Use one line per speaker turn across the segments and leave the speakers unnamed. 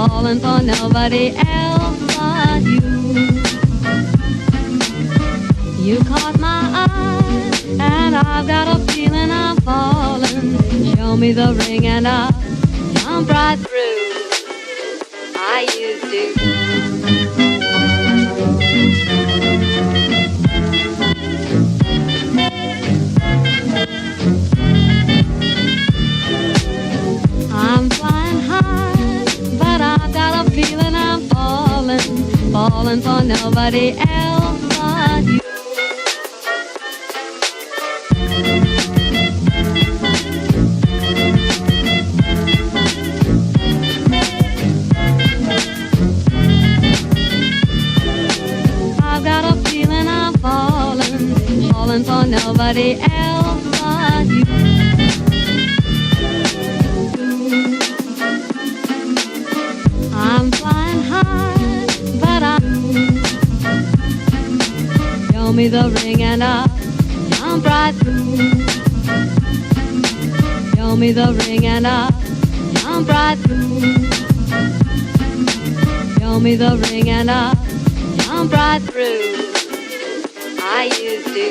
falling for nobody else but you. You caught my eye, and I've got a feeling I'm falling. Show me the ring and I'll jump right through. I used to. I'm flying high, but I've got a feeling I'm falling for nobody else but you. I've got a feeling I'm falling for nobody else but you. I'm flying high, but show me the ring and I'll jump right through. Show me the ring and I'll jump right through. Show me the ring and I'll jump right through. I used to.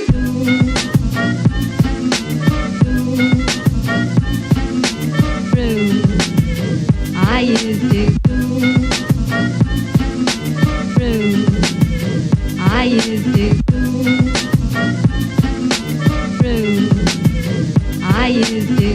I used to. I used to. I used to.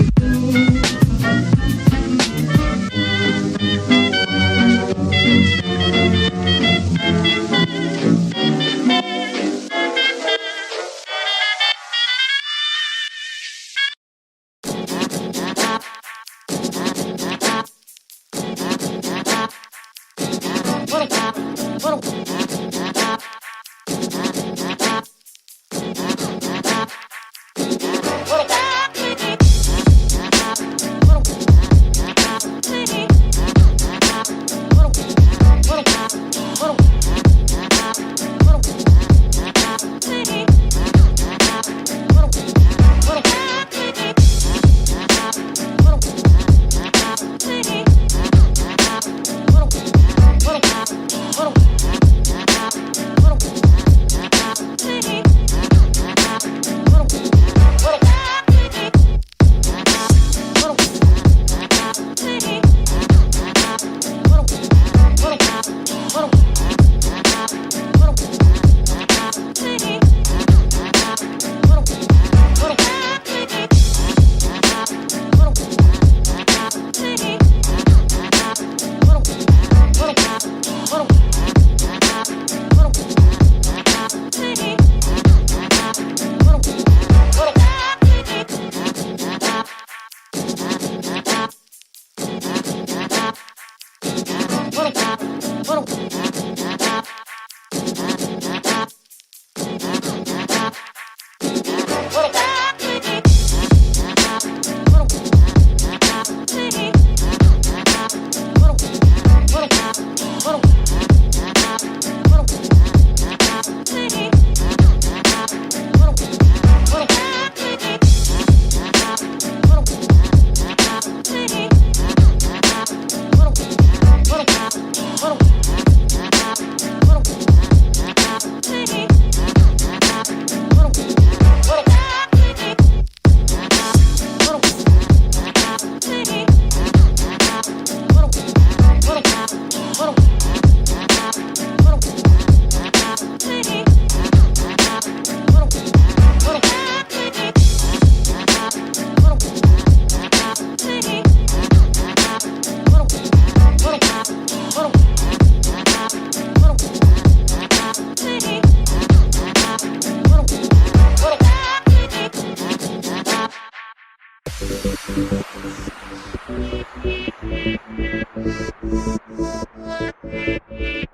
Thank you.